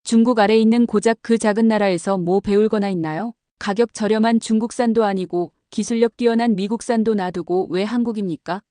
중국 아래 있는 고작 그 작은 나라에서 뭐 배울 거나 있나요? 가격 저렴한 중국산도 아니고 기술력 뛰어난 미국산도 놔두고 왜 한국입니까?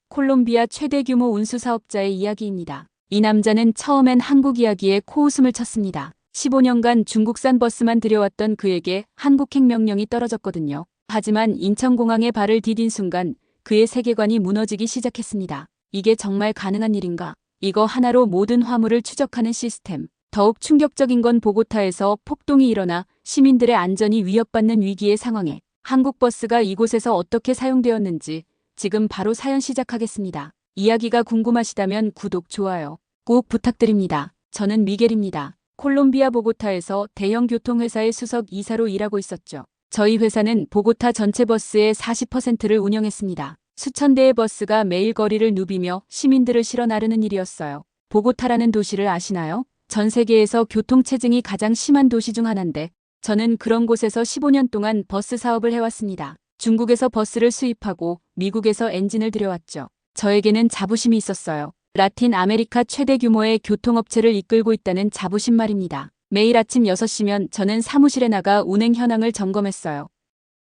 콜롬비아 최대 규모 운수 사업자의 이야기입니다. 이 남자는 처음엔 한국 이야기에 코웃음을 쳤습니다. 15년간 중국산 버스만 들여왔던 그에게 한국행 명령이 떨어졌거든요. 하지만 인천공항에 발을 디딘 순간 그의 세계관이 무너지기 시작했습니다. 이게 정말 가능한 일인가? 이거 하나로 모든 화물을 추적하는 시스템. 더욱 충격적인 건 보고타에서 폭동이 일어나 시민들의 안전이 위협받는 위기의 상황에 한국 버스가 이곳에서 어떻게 사용되었는지 지금 바로 사연 시작하겠습니다. 이야기가 궁금하시다면 구독, 좋아요 꼭 부탁드립니다. 저는 미겔입니다. 콜롬비아 보고타에서 대형 교통회사의 수석 이사로 일하고 있었죠. 저희 회사는 보고타 전체 버스의 40%를 운영했습니다. 수천 대의 버스가 매일 거리를 누비며 시민들을 실어 나르는 일이었어요. 보고타라는 도시를 아시나요? 전 세계에서 교통체증이 가장 심한 도시 중 하나인데 저는 그런 곳에서 15년 동안 버스 사업을 해왔습니다. 중국에서 버스를 수입하고 미국에서 엔진을 들여왔죠. 저에게는 자부심이 있었어요. 라틴 아메리카 최대 규모의 교통업체를 이끌고 있다는 자부심 말입니다. 매일 아침 6시면 저는 사무실에 나가 운행 현황을 점검했어요.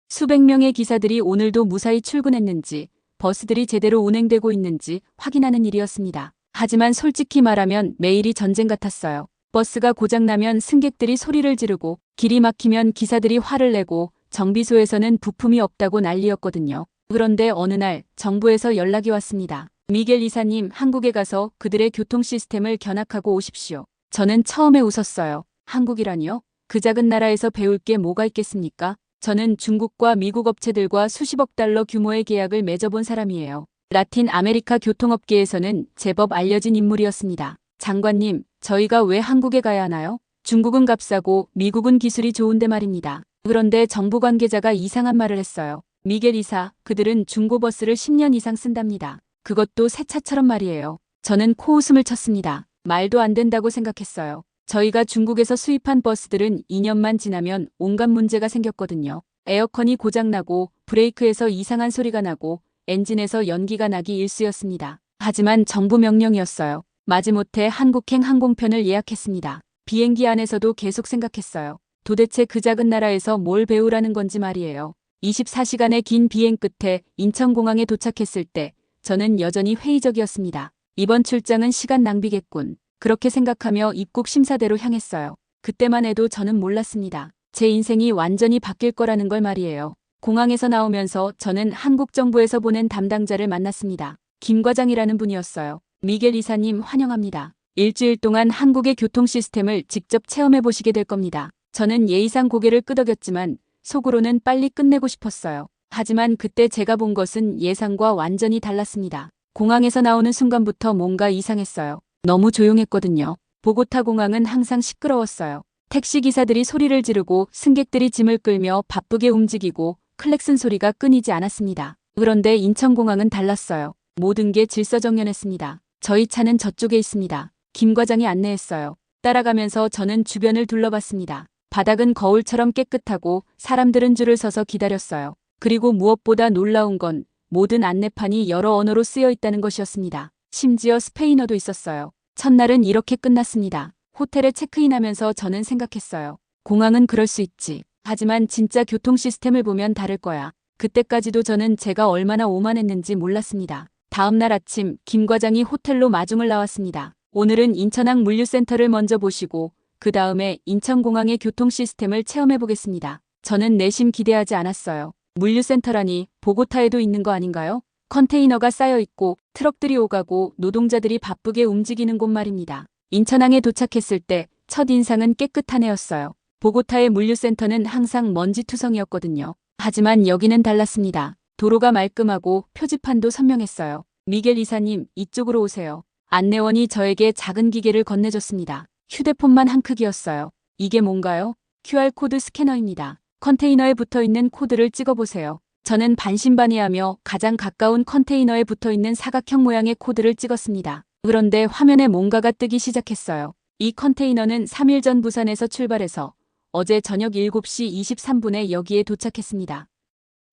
수백 명의 기사들이 오늘도 무사히 출근했는지, 버스들이 제대로 운행되고 있는지 확인하는 일이었습니다. 하지만 솔직히 말하면 매일이 전쟁 같았어요. 버스가 고장나면 승객들이 소리를 지르고, 길이 막히면 기사들이 화를 내고, 정비소에서는 부품이 없다고 난리였거든요. 그런데 어느 날 정부에서 연락이 왔습니다. 미겔 이사님, 한국에 가서 그들의 교통 시스템을 견학하고 오십시오. 저는 처음에 웃었어요. 한국이라니요? 그 작은 나라에서 배울 게 뭐가 있겠습니까? 저는 중국과 미국 업체들과 수십억 달러 규모의 계약을 맺어본 사람이에요. 라틴 아메리카 교통업계에서는 제법 알려진 인물이었습니다. 장관님, 저희가 왜 한국에 가야 하나요? 중국은 값싸고 미국은 기술이 좋은데 말입니다. 그런데 정부 관계자가 이상한 말을 했어요. 미겔 이사, 그들은 중고버스를 10년 이상 쓴답니다. 그것도 새 차처럼 말이에요. 저는 코웃음을 쳤습니다. 말도 안 된다고 생각했어요. 저희가 중국에서 수입한 버스들은 2년만 지나면 온갖 문제가 생겼거든요. 에어컨이 고장나고 브레이크에서 이상한 소리가 나고 엔진에서 연기가 나기 일쑤였습니다. 하지만 정부 명령이었어요. 마지못해 한국행 항공편을 예약했습니다. 비행기 안에서도 계속 생각했어요. 도대체 그 작은 나라에서 뭘 배우라는 건지 말이에요. 24시간의 긴 비행 끝에 인천공항에 도착했을 때 저는 여전히 회의적이었습니다. 이번 출장은 시간 낭비겠군. 그렇게 생각하며 입국 심사대로 향했어요. 그때만 해도 저는 몰랐습니다. 제 인생이 완전히 바뀔 거라는 걸 말이에요. 공항에서 나오면서 저는 한국 정부에서 보낸 담당자를 만났습니다. 김 과장이라는 분이었어요. 미겔 이사님, 환영합니다. 일주일 동안 한국의 교통 시스템을 직접 체험해 보시게 될 겁니다. 저는 예의상 고개를 끄덕였지만 속으로는 빨리 끝내고 싶었어요. 하지만 그때 제가 본 것은 예상과 완전히 달랐습니다. 공항에서 나오는 순간부터 뭔가 이상했어요. 너무 조용했거든요. 보고타 공항은 항상 시끄러웠어요. 택시기사들이 소리를 지르고 승객들이 짐을 끌며 바쁘게 움직이고 클렉슨 소리가 끊이지 않았습니다. 그런데 인천공항은 달랐어요. 모든 게 질서정연했습니다. 저희 차는 저쪽에 있습니다. 김 과장이 안내했어요. 따라가면서 저는 주변을 둘러봤습니다. 바닥은 거울처럼 깨끗하고 사람들은 줄을 서서 기다렸어요. 그리고 무엇보다 놀라운 건 모든 안내판이 여러 언어로 쓰여 있다는 것이었습니다. 심지어 스페인어도 있었어요. 첫날은 이렇게 끝났습니다. 호텔에 체크인하면서 저는 생각했어요. 공항은 그럴 수 있지. 하지만 진짜 교통 시스템을 보면 다를 거야. 그때까지도 저는 제가 얼마나 오만했는지 몰랐습니다. 다음 날 아침 김 과장이 호텔로 마중을 나왔습니다. 오늘은 인천항 물류센터를 먼저 보시고 그 다음에 인천공항의 교통 시스템을 체험해 보겠습니다. 저는 내심 기대하지 않았어요. 물류센터라니 보고타에도 있는 거 아닌가요? 컨테이너가 쌓여 있고 트럭들이 오가고 노동자들이 바쁘게 움직이는 곳 말입니다. 인천항에 도착했을 때 첫 인상은 깨끗한 애였어요. 보고타의 물류센터는 항상 먼지투성이었거든요. 하지만 여기는 달랐습니다. 도로가 말끔하고 표지판도 선명했어요. 미겔 이사님, 이쪽으로 오세요. 안내원이 저에게 작은 기계를 건네줬습니다. 휴대폰만 한 크기였어요. 이게 뭔가요? QR코드 스캐너입니다. 컨테이너에 붙어있는 코드를 찍어보세요. 저는 반신반의하며 가장 가까운 컨테이너에 붙어있는 사각형 모양의 코드를 찍었습니다. 그런데 화면에 뭔가가 뜨기 시작했어요. 이 컨테이너는 3일 전 부산에서 출발해서 어제 저녁 7시 23분에 여기에 도착했습니다.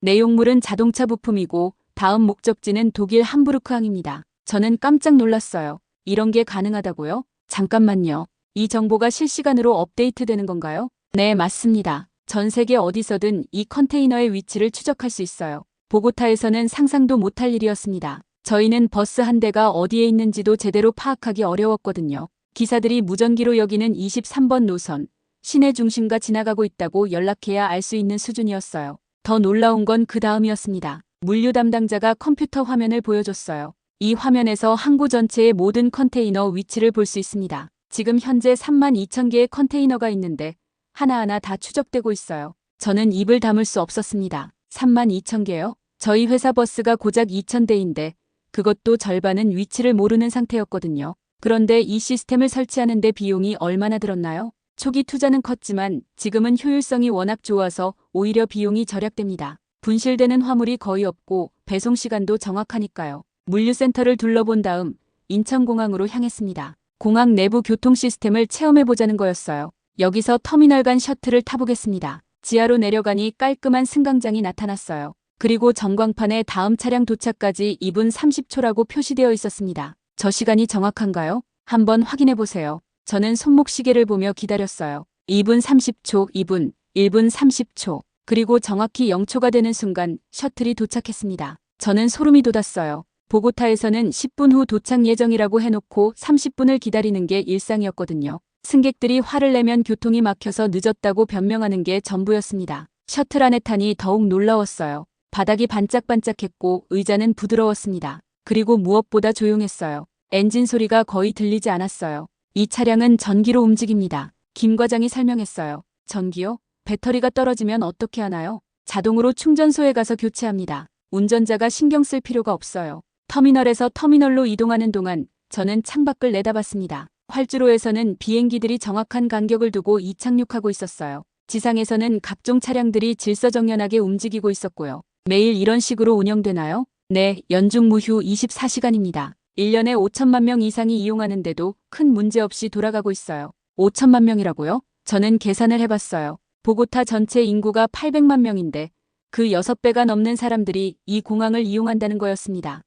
내용물은 자동차 부품이고 다음 목적지는 독일 함부르크항입니다. 저는 깜짝 놀랐어요. 이런 게 가능하다고요? 잠깐만요. 이 정보가 실시간으로 업데이트되는 건가요? 네, 맞습니다. 전 세계 어디서든 이 컨테이너의 위치를 추적할 수 있어요. 보고타에서는 상상도 못할 일이었습니다. 저희는 버스 한 대가 어디에 있는지도 제대로 파악하기 어려웠거든요. 기사들이 무전기로 여기는 23번 노선, 시내 중심가 지나가고 있다고 연락해야 알 수 있는 수준이었어요. 더 놀라운 건 그 다음이었습니다. 물류 담당자가 컴퓨터 화면을 보여줬어요. 이 화면에서 항구 전체의 모든 컨테이너 위치를 볼 수 있습니다. 지금 현재 32,000개의 컨테이너가 있는데 하나하나 다 추적되고 있어요. 저는 입을 다물 수 없었습니다. 32,000개요? 저희 회사 버스가 고작 2,000대인데 그것도 절반은 위치를 모르는 상태였거든요. 그런데 이 시스템을 설치하는 데 비용이 얼마나 들었나요? 초기 투자는 컸지만 지금은 효율성이 워낙 좋아서 오히려 비용이 절약됩니다. 분실되는 화물이 거의 없고 배송 시간도 정확하니까요. 물류센터를 둘러본 다음 인천공항으로 향했습니다. 공항 내부 교통 시스템을 체험해보자는 거였어요. 여기서 터미널 간 셔틀을 타보겠습니다. 지하로 내려가니 깔끔한 승강장이 나타났어요. 그리고 전광판에 다음 차량 도착까지 2분 30초라고 표시되어 있었습니다. 저 시간이 정확한가요? 한번 확인해보세요. 저는 손목시계를 보며 기다렸어요. 2분 30초, 2분, 1분 30초. 그리고 정확히 0초가 되는 순간 셔틀이 도착했습니다. 저는 소름이 돋았어요. 보고타에서는 10분 후 도착 예정이라고 해놓고 30분을 기다리는 게 일상이었거든요. 승객들이 화를 내면 교통이 막혀서 늦었다고 변명하는 게 전부였습니다. 셔틀 안에 타니 더욱 놀라웠어요. 바닥이 반짝반짝했고 의자는 부드러웠습니다. 그리고 무엇보다 조용했어요. 엔진 소리가 거의 들리지 않았어요. 이 차량은 전기로 움직입니다. 김 과장이 설명했어요. 전기요? 배터리가 떨어지면 어떻게 하나요? 자동으로 충전소에 가서 교체합니다. 운전자가 신경 쓸 필요가 없어요. 터미널에서 터미널로 이동하는 동안 저는 창밖을 내다봤습니다. 활주로에서는 비행기들이 정확한 간격을 두고 이착륙하고 있었어요. 지상에서는 각종 차량들이 질서정연하게 움직이고 있었고요. 매일 이런 식으로 운영되나요? 네, 연중무휴 24시간입니다. 1년에 5천만 명 이상이 이용하는데도 큰 문제 없이 돌아가고 있어요. 5천만 명이라고요? 저는 계산을 해봤어요. 보고타 전체 인구가 800만 명인데 그 6배가 넘는 사람들이 이 공항을 이용한다는 거였습니다.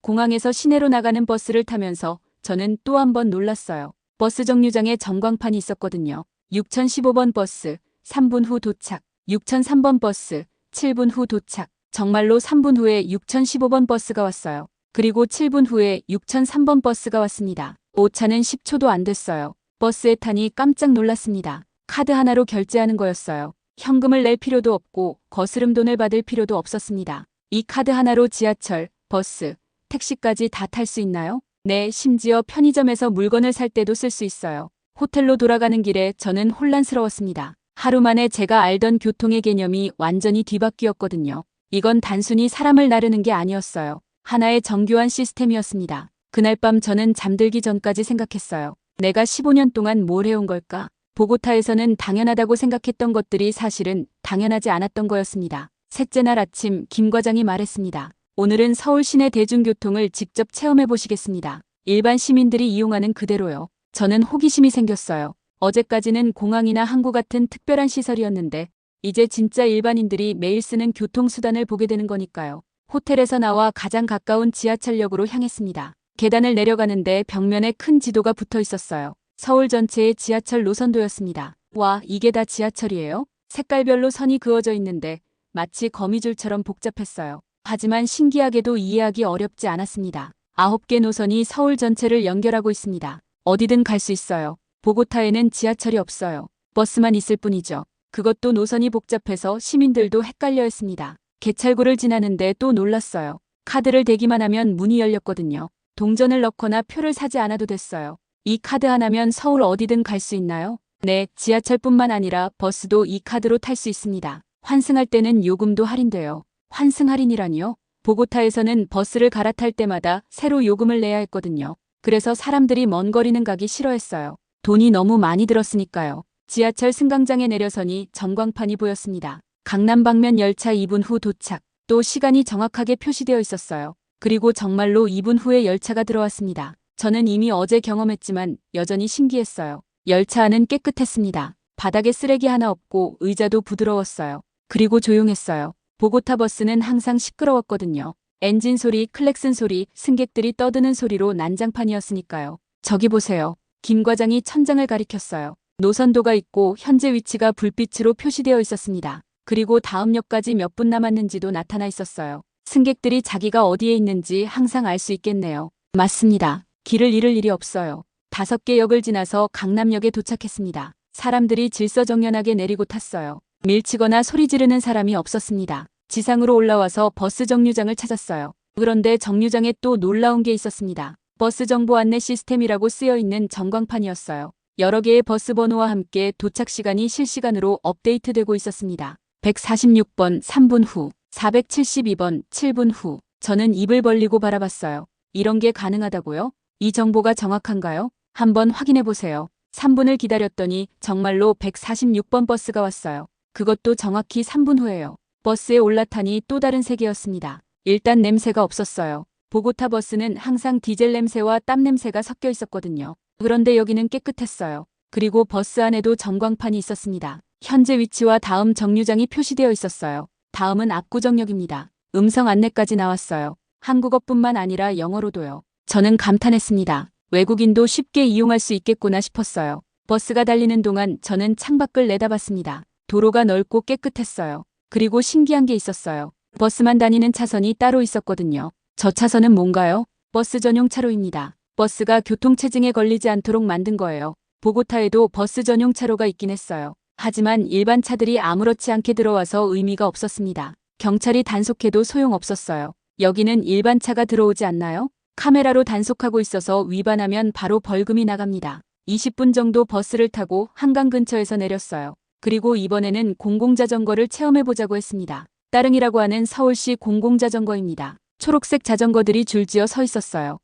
공항에서 시내로 나가는 버스를 타면서 저는 또 한 번 놀랐어요. 버스 정류장에 전광판이 있었거든요. 6015번 버스, 3분 후 도착. 6003번 버스, 7분 후 도착. 정말로 3분 후에 6015번 버스가 왔어요. 그리고 7분 후에 6003번 버스가 왔습니다. 오차는 10초도 안 됐어요. 버스에 타니 깜짝 놀랐습니다. 카드 하나로 결제하는 거였어요. 현금을 낼 필요도 없고 거스름 돈을 받을 필요도 없었습니다. 이 카드 하나로 지하철, 버스, 택시까지 다 탈 수 있나요? 네, 심지어 편의점에서 물건을 살 때도 쓸 수 있어요. 호텔로 돌아가는 길에 저는 혼란스러웠습니다. 하루 만에 제가 알던 교통의 개념이 완전히 뒤바뀌었거든요. 이건 단순히 사람을 나르는 게 아니었어요. 하나의 정교한 시스템이었습니다. 그날 밤 저는 잠들기 전까지 생각했어요. 내가 15년 동안 뭘 해온 걸까? 보고타에서는 당연하다고 생각했던 것들이 사실은 당연하지 않았던 거였습니다. 셋째 날 아침 김 과장이 말했습니다. 오늘은 서울 시내 대중교통을 직접 체험해 보시겠습니다. 일반 시민들이 이용하는 그대로요. 저는 호기심이 생겼어요. 어제까지는 공항이나 항구 같은 특별한 시설이었는데 이제 진짜 일반인들이 매일 쓰는 교통수단을 보게 되는 거니까요. 호텔에서 나와 가장 가까운 지하철역으로 향했습니다. 계단을 내려가는데 벽면에 큰 지도가 붙어 있었어요. 서울 전체의 지하철 노선도였습니다. 와, 이게 다 지하철이에요? 색깔별로 선이 그어져 있는데 마치 거미줄처럼 복잡했어요. 하지만 신기하게도 이해하기 어렵지 않았습니다. 9개 노선이 서울 전체를 연결하고 있습니다. 어디든 갈 수 있어요. 보고타에는 지하철이 없어요. 버스만 있을 뿐이죠. 그것도 노선이 복잡해서 시민들도 헷갈려 했습니다. 개찰구를 지나는데 또 놀랐어요. 카드를 대기만 하면 문이 열렸거든요. 동전을 넣거나 표를 사지 않아도 됐어요. 이 카드 하나면 서울 어디든 갈 수 있나요? 네, 지하철뿐만 아니라 버스도 이 카드로 탈 수 있습니다. 환승할 때는 요금도 할인돼요. 환승 할인이라니요? 보고타에서는 버스를 갈아탈 때마다 새로 요금을 내야 했거든요. 그래서 사람들이 먼 거리는 가기 싫어했어요. 돈이 너무 많이 들었으니까요. 지하철 승강장에 내려서니 전광판이 보였습니다. 강남 방면 열차 2분 후 도착. 또 시간이 정확하게 표시되어 있었어요. 그리고 정말로 2분 후에 열차가 들어왔습니다. 저는 이미 어제 경험했지만 여전히 신기했어요. 열차 안은 깨끗했습니다. 바닥에 쓰레기 하나 없고 의자도 부드러웠어요. 그리고 조용했어요. 보고타 버스는 항상 시끄러웠거든요. 엔진 소리, 클렉슨 소리, 승객들이 떠드는 소리로 난장판이었으니까요. 저기 보세요. 김 과장이 천장을 가리켰어요. 노선도가 있고 현재 위치가 불빛으로 표시되어 있었습니다. 그리고 다음 역까지 몇 분 남았는지도 나타나 있었어요. 승객들이 자기가 어디에 있는지 항상 알 수 있겠네요. 맞습니다. 길을 잃을 일이 없어요. 5개 역을 지나서 강남역에 도착했습니다. 사람들이 질서정연하게 내리고 탔어요. 밀치거나 소리 지르는 사람이 없었습니다. 지상으로 올라와서 버스 정류장을 찾았어요. 그런데 정류장에 또 놀라운 게 있었습니다. 버스 정보 안내 시스템이라고 쓰여 있는 전광판이었어요. 여러 개의 버스 번호와 함께 도착 시간이 실시간으로 업데이트되고 있었습니다. 146번 3분 후, 472번 7분 후. 저는 입을 벌리고 바라봤어요. 이런 게 가능하다고요? 이 정보가 정확한가요? 한번 확인해 보세요. 3분을 기다렸더니 정말로 146번 버스가 왔어요. 그것도 정확히 3분 후에요. 버스에 올라타니 또 다른 세계였습니다. 일단 냄새가 없었어요. 보고타 버스는 항상 디젤 냄새와 땀 냄새가 섞여 있었거든요. 그런데 여기는 깨끗했어요. 그리고 버스 안에도 전광판이 있었습니다. 현재 위치와 다음 정류장이 표시되어 있었어요. 다음은 압구정역입니다. 음성 안내까지 나왔어요. 한국어뿐만 아니라 영어로도요. 저는 감탄했습니다. 외국인도 쉽게 이용할 수 있겠구나 싶었어요. 버스가 달리는 동안 저는 창밖을 내다봤습니다. 도로가 넓고 깨끗했어요. 그리고 신기한 게 있었어요. 버스만 다니는 차선이 따로 있었거든요. 저 차선은 뭔가요? 버스 전용 차로입니다. 버스가 교통체증에 걸리지 않도록 만든 거예요. 보고타에도 버스 전용 차로가 있긴 했어요. 하지만 일반 차들이 아무렇지 않게 들어와서 의미가 없었습니다. 경찰이 단속해도 소용없었어요. 여기는 일반 차가 들어오지 않나요? 카메라로 단속하고 있어서 위반하면 바로 벌금이 나갑니다. 20분 정도 버스를 타고 한강 근처에서 내렸어요. 그리고 이번에는 공공자전거를 체험해보자고 했습니다. 따릉이라고 하는 서울시 공공자전거입니다. 초록색 자전거들이 줄지어 서 있었어요.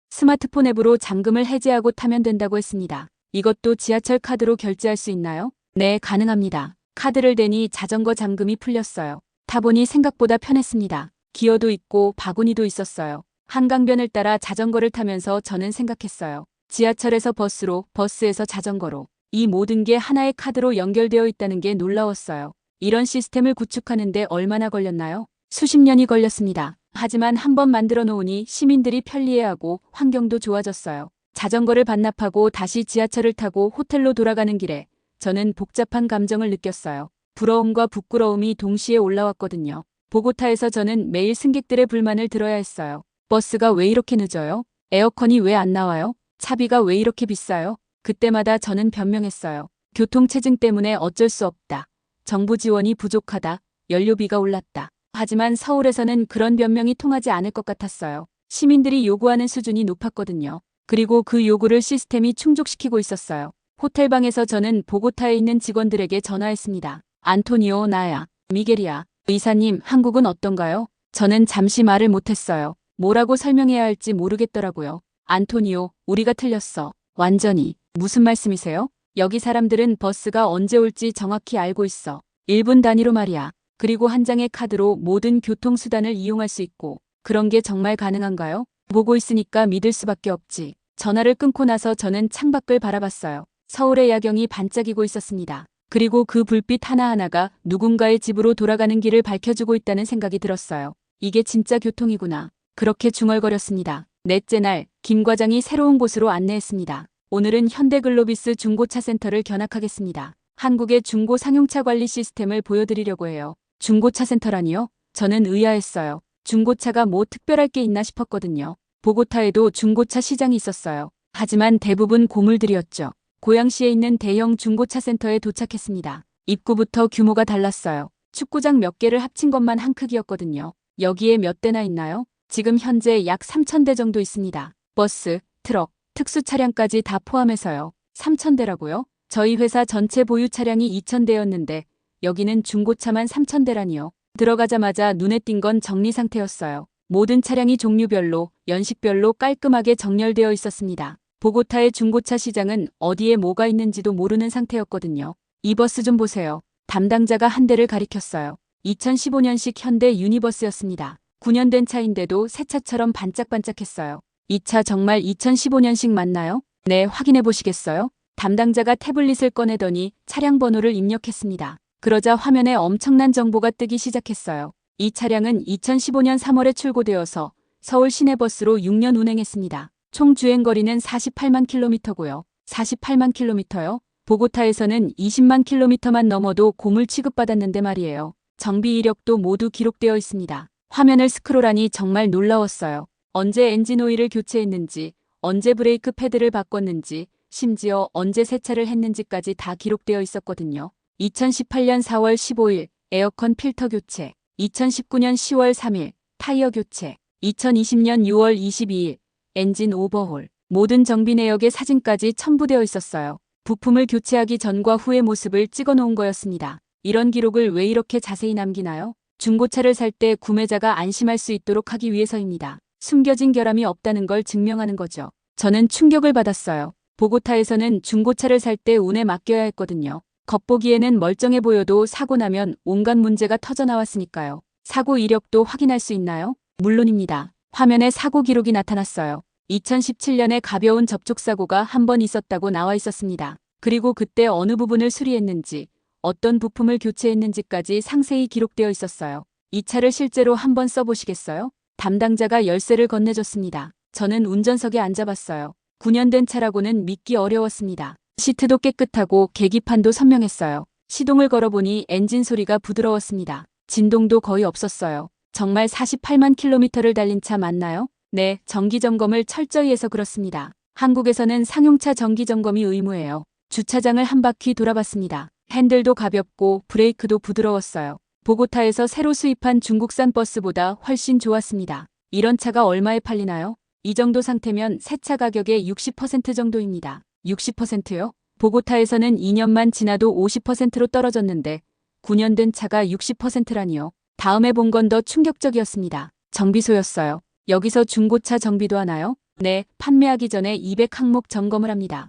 스마트폰 앱으로 잠금을 해제하고 타면 된다고 했습니다. 이것도 지하철 카드로 결제할 수 있나요? 네, 가능합니다. 카드를 대니 자전거 잠금이 풀렸어요. 타보니 생각보다 편했습니다. 기어도 있고 바구니도 있었어요. 한강변을 따라 자전거를 타면서 저는 생각했어요. 지하철에서 버스로, 버스에서 자전거로. 이 모든 게 하나의 카드로 연결되어 있다는 게 놀라웠어요. 이런 시스템을 구축하는데 얼마나 걸렸나요? 수십 년이 걸렸습니다. 하지만 한번 만들어 놓으니 시민들이 편리해하고 환경도 좋아졌어요. 자전거를 반납하고 다시 지하철을 타고 호텔로 돌아가는 길에 저는 복잡한 감정을 느꼈어요. 부러움과 부끄러움이 동시에 올라왔거든요. 보고타에서 저는 매일 승객들의 불만을 들어야 했어요. 버스가 왜 이렇게 늦어요? 에어컨이 왜 안 나와요? 차비가 왜 이렇게 비싸요? 그때마다 저는 변명했어요. 교통체증 때문에 어쩔 수 없다. 정부 지원이 부족하다. 연료비가 올랐다. 하지만 서울에서는 그런 변명이 통하지 않을 것 같았어요. 시민들이 요구하는 수준이 높았거든요. 그리고 그 요구를 시스템이 충족시키고 있었어요. 호텔방에서 저는 보고타에 있는 직원들에게 전화했습니다. 안토니오, 나야, 미겔이야. 의사님, 한국은 어떤가요? 저는 잠시 말을 못했어요. 뭐라고 설명해야 할지 모르겠더라고요. 안토니오, 우리가 틀렸어. 완전히. 무슨 말씀이세요? 여기 사람들은 버스가 언제 올지 정확히 알고 있어. 1분 단위로 말이야. 그리고 한 장의 카드로 모든 교통수단을 이용할 수 있고. 그런 게 정말 가능한가요? 보고 있으니까 믿을 수밖에 없지. 전화를 끊고 나서 저는 창밖을 바라봤어요. 서울의 야경이 반짝이고 있었습니다. 그리고 그 불빛 하나하나가 누군가의 집으로 돌아가는 길을 밝혀주고 있다는 생각이 들었어요. 이게 진짜 교통이구나. 그렇게 중얼거렸습니다. 넷째 날, 김 과장이 새로운 곳으로 안내했습니다. 오늘은 현대글로비스 중고차 센터를 견학하겠습니다. 한국의 중고 상용차 관리 시스템을 보여드리려고 해요. 중고차 센터라니요? 저는 의아했어요. 중고차가 뭐 특별할 게 있나 싶었거든요. 보고타에도 중고차 시장이 있었어요. 하지만 대부분 고물들이었죠. 고양시에 있는 대형 중고차 센터에 도착했습니다. 입구부터 규모가 달랐어요. 축구장 몇 개를 합친 것만 한 크기였거든요. 여기에 몇 대나 있나요? 지금 현재 약 3,000대 정도 있습니다. 버스, 트럭, 특수 차량까지 다 포함해서요. 3,000대라고요? 저희 회사 전체 보유 차량이 2,000대였는데 여기는 중고차만 3,000대라니요. 들어가자마자 눈에 띈 건 정리 상태였어요. 모든 차량이 종류별로, 연식별로 깔끔하게 정렬되어 있었습니다. 보고타의 중고차 시장은 어디에 뭐가 있는지도 모르는 상태였거든요. 이 버스 좀 보세요. 담당자가 한 대를 가리켰어요. 2015년식 현대 유니버스였습니다. 9년 된 차인데도 새 차처럼 반짝반짝했어요. 이 차 정말 2015년식 맞나요? 네, 확인해 보시겠어요? 담당자가 태블릿을 꺼내더니 차량 번호를 입력했습니다. 그러자 화면에 엄청난 정보가 뜨기 시작했어요. 이 차량은 2015년 3월에 출고되어서 서울 시내버스로 6년 운행했습니다. 총 주행거리는 48만 킬로미터고요. 48만 킬로미터요? 보고타에서는 20만 킬로미터만 넘어도 고물 취급받았는데 말이에요. 정비 이력도 모두 기록되어 있습니다. 화면을 스크롤하니 정말 놀라웠어요. 언제 엔진 오일을 교체했는지, 언제 브레이크 패드를 바꿨는지, 심지어 언제 세차를 했는지까지 다 기록되어 있었거든요. 2018년 4월 15일 에어컨 필터 교체, 2019년 10월 3일 타이어 교체, 2020년 6월 22일 엔진 오버홀, 모든 정비 내역의 사진까지 첨부되어 있었어요. 부품을 교체하기 전과 후의 모습을 찍어 놓은 거였습니다. 이런 기록을 왜 이렇게 자세히 남기나요? 중고차를 살 때 구매자가 안심할 수 있도록 하기 위해서입니다. 숨겨진 결함이 없다는 걸 증명하는 거죠. 저는 충격을 받았어요. 보고타에서는 중고차를 살 때 운에 맡겨야 했거든요. 겉보기에는 멀쩡해 보여도 사고 나면 온갖 문제가 터져 나왔으니까요. 사고 이력도 확인할 수 있나요? 물론입니다. 화면에 사고 기록이 나타났어요. 2017년에 가벼운 접촉사고가 한 번 있었다고 나와 있었습니다. 그리고 그때 어느 부분을 수리했는지, 어떤 부품을 교체했는지까지 상세히 기록되어 있었어요. 이 차를 실제로 한번 써보시겠어요? 담당자가 열쇠를 건네줬습니다. 저는 운전석에 앉아봤어요. 9년 된 차라고는 믿기 어려웠습니다. 시트도 깨끗하고 계기판도 선명했어요. 시동을 걸어보니 엔진 소리가 부드러웠습니다. 진동도 거의 없었어요. 정말 48만 킬로미터를 달린 차 맞나요? 네, 정기점검을 철저히 해서 그렇습니다. 한국에서는 상용차 정기점검이 의무예요. 주차장을 한 바퀴 돌아봤습니다. 핸들도 가볍고 브레이크도 부드러웠어요. 보고타에서 새로 수입한 중국산 버스보다 훨씬 좋았습니다. 이런 차가 얼마에 팔리나요? 이 정도 상태면 새 차 가격의 60% 정도입니다. 60%요? 보고타에서는 2년만 지나도 50%로 떨어졌는데 9년 된 차가 60%라니요. 다음에 본 건 더 충격적이었습니다. 정비소였어요. 여기서 중고차 정비도 하나요? 네, 판매하기 전에 200항목 점검을 합니다.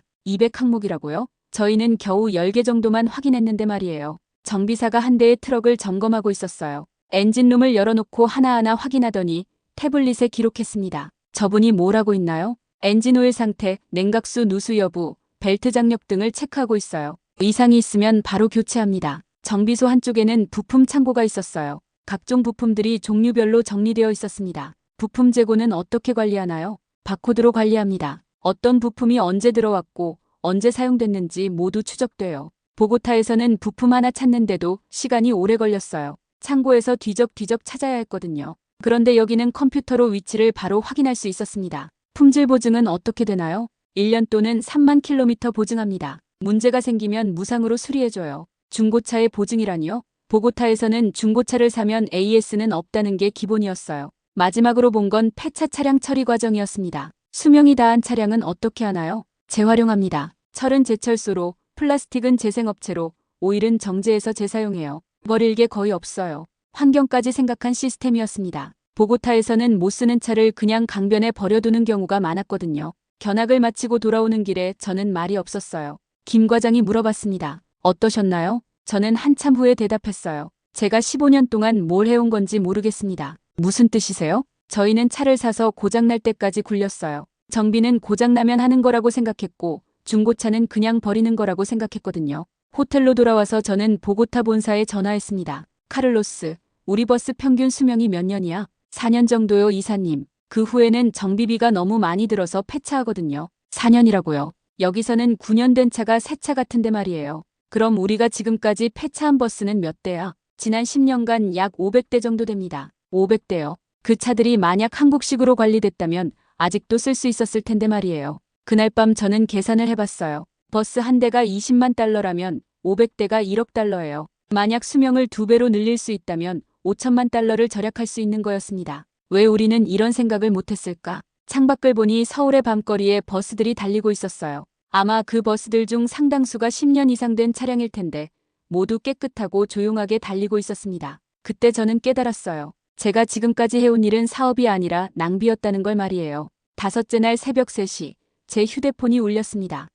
200항목이라고요? 저희는 겨우 10개 정도만 확인했는데 말이에요. 정비사가 한 대의 트럭을 점검하고 있었어요. 엔진룸을 열어놓고 하나하나 확인하더니 태블릿에 기록했습니다. 저분이 뭘 하고 있나요? 엔진 오일 상태, 냉각수 누수 여부, 벨트 장력 등을 체크하고 있어요. 이상이 있으면 바로 교체합니다. 정비소 한쪽에는 부품 창고가 있었어요. 각종 부품들이 종류별로 정리되어 있었습니다. 부품 재고는 어떻게 관리하나요? 바코드로 관리합니다. 어떤 부품이 언제 들어왔고 언제 사용됐는지 모두 추적돼요. 보고타에서는 부품 하나 찾는데도 시간이 오래 걸렸어요. 창고에서 뒤적뒤적 찾아야 했거든요. 그런데 여기는 컴퓨터로 위치를 바로 확인할 수 있었습니다. 품질 보증은 어떻게 되나요? 1년 또는 3만 킬로미터 보증합니다. 문제가 생기면 무상으로 수리해줘요. 중고차의 보증이라니요? 보고타에서는 중고차를 사면 AS는 없다는 게 기본이었어요. 마지막으로 본 건 폐차 차량 처리 과정이었습니다. 수명이 다한 차량은 어떻게 하나요? 재활용합니다. 철은 제철소로, 플라스틱은 재생업체로, 오일은 정제해서 재사용해요. 버릴 게 거의 없어요. 환경까지 생각한 시스템이었습니다. 보고타에서는 못 쓰는 차를 그냥 강변에 버려두는 경우가 많았거든요. 견학을 마치고 돌아오는 길에 저는 말이 없었어요. 김 과장이 물어봤습니다. 어떠셨나요? 저는 한참 후에 대답했어요. 제가 15년 동안 뭘 해온 건지 모르겠습니다. 무슨 뜻이세요? 저희는 차를 사서 고장날 때까지 굴렸어요. 정비는 고장나면 하는 거라고 생각했고 중고차는 그냥 버리는 거라고 생각했거든요. 호텔로 돌아와서 저는 보고타 본사에 전화했습니다. 카를로스, 우리 버스 평균 수명이 몇 년이야? 4년 정도요, 이사님. 그 후에는 정비비가 너무 많이 들어서 폐차하거든요. 4년이라고요. 여기서는 9년 된 차가 새 차 같은데 말이에요. 그럼 우리가 지금까지 폐차한 버스는 몇 대야? 지난 10년간 약 500대 정도 됩니다. 500대요. 그 차들이 만약 한국식으로 관리됐다면 아직도 쓸 수 있었을 텐데 말이에요. 그날 밤 저는 계산을 해봤어요. 버스 한 대가 20만 달러라면 500대가 1억 달러예요. 만약 수명을 2배로 늘릴 수 있다면 5천만 달러를 절약할 수 있는 거였습니다. 왜 우리는 이런 생각을 못했을까? 창밖을 보니 서울의 밤거리에 버스들이 달리고 있었어요. 아마 그 버스들 중 상당수가 10년 이상 된 차량일 텐데 모두 깨끗하고 조용하게 달리고 있었습니다. 그때 저는 깨달았어요. 제가 지금까지 해온 일은 사업이 아니라 낭비였다는 걸 말이에요. 다섯째 날 새벽 3시 제 휴대폰이 울렸습니다.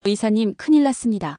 의사님, 큰일 났습니다.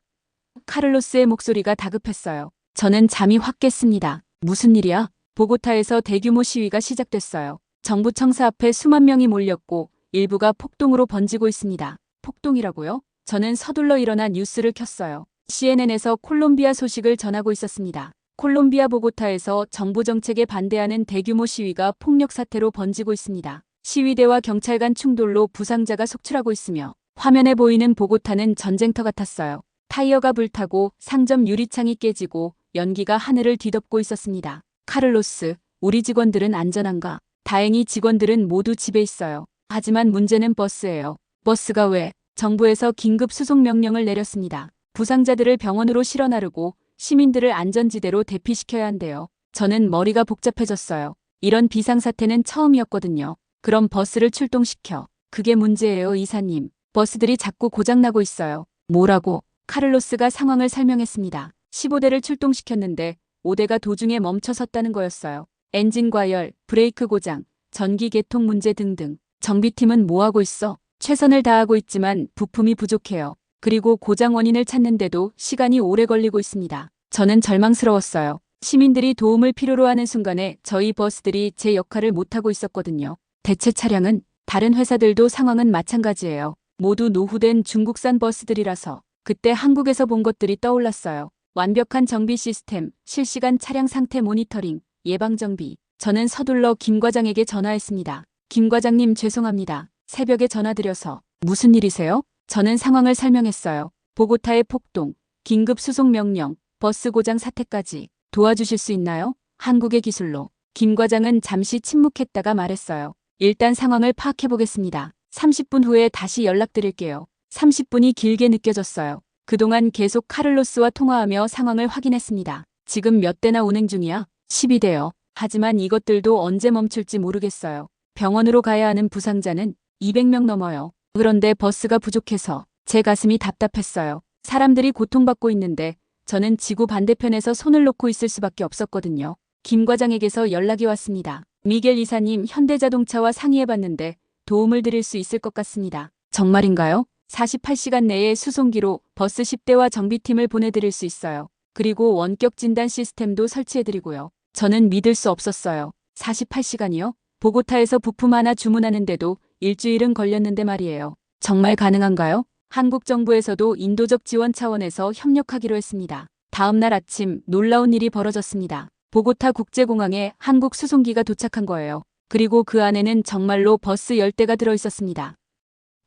카를로스의 목소리가 다급했어요. 저는 잠이 확 깼습니다. 무슨 일이야? 보고타에서 대규모 시위가 시작됐어요. 정부 청사 앞에 수만 명이 몰렸고 일부가 폭동으로 번지고 있습니다. 폭동이라고요? 저는 서둘러 일어나 뉴스를 켰어요. CNN에서 콜롬비아 소식을 전하고 있었습니다. 콜롬비아 보고타에서 정부 정책에 반대하는 대규모 시위가 폭력 사태로 번지고 있습니다. 시위대와 경찰 간 충돌로 부상자가 속출하고 있으며 화면에 보이는 보고타는 전쟁터 같았어요. 타이어가 불타고 상점 유리창이 깨지고 연기가 하늘을 뒤덮고 있었습니다. 카를로스, 우리 직원들은 안전한가? 다행히 직원들은 모두 집에 있어요. 하지만 문제는 버스예요. 버스가 왜? 정부에서 긴급 수송 명령을 내렸습니다. 부상자들을 병원으로 실어 나르고 시민들을 안전지대로 대피시켜야 한대요. 저는 머리가 복잡해졌어요. 이런 비상사태는 처음이었거든요. 그럼 버스를 출동시켜. 그게 문제예요, 이사님. 버스들이 자꾸 고장나고 있어요. 뭐라고? 카를로스가 상황을 설명했습니다. 15대를 출동시켰는데 5대가 도중에 멈춰 섰다는 거였어요. 엔진 과열, 브레이크 고장, 전기 개통 문제 등등. 정비팀은 뭐하고 있어? 최선을 다하고 있지만 부품이 부족해요. 그리고 고장 원인을 찾는데도 시간이 오래 걸리고 있습니다. 저는 절망스러웠어요. 시민들이 도움을 필요로 하는 순간에 저희 버스들이 제 역할을 못하고 있었거든요. 대체 차량은? 다른 회사들도 상황은 마찬가지예요. 모두 노후된 중국산 버스들이라서. 그때 한국에서 본 것들이 떠올랐어요. 완벽한 정비 시스템, 실시간 차량 상태 모니터링, 예방정비. 저는 서둘러 김 과장에게 전화했습니다. 김 과장님 죄송합니다. 새벽에 전화드려서. 무슨 일이세요? 저는 상황을 설명했어요. 보고타의 폭동, 긴급 수송 명령, 버스 고장 사태까지. 도와주실 수 있나요? 한국의 기술로. 김 과장은 잠시 침묵했다가 말했어요. 일단 상황을 파악해보겠습니다. 30분 후에 다시 연락드릴게요. 30분이 길게 느껴졌어요. 그동안 계속 카를로스와 통화하며 상황을 확인했습니다. 지금 몇 대나 운행 중이야? 12대요. 하지만 이것들도 언제 멈출지 모르겠어요. 병원으로 가야 하는 부상자는 200명 넘어요. 그런데 버스가 부족해서 제 가슴이 답답했어요. 사람들이 고통받고 있는데 저는 지구 반대편에서 손을 놓고 있을 수밖에 없었거든요. 김 과장에게서 연락이 왔습니다. 미겔 이사님, 현대자동차와 상의해봤는데 도움을 드릴 수 있을 것 같습니다. 정말인가요? 48시간 내에 수송기로 버스 10대와 정비팀을 보내드릴 수 있어요. 그리고 원격 진단 시스템도 설치해드리고요. 저는 믿을 수 없었어요. 48시간이요? 보고타에서 부품 하나 주문하는데도 일주일은 걸렸는데 말이에요. 정말 가능한가요? 한국 정부에서도 인도적 지원 차원에서 협력하기로 했습니다. 다음 날 아침 놀라운 일이 벌어졌습니다. 보고타 국제공항에 한국 수송기가 도착한 거예요. 그리고 그 안에는 정말로 버스 10대가 들어있었습니다.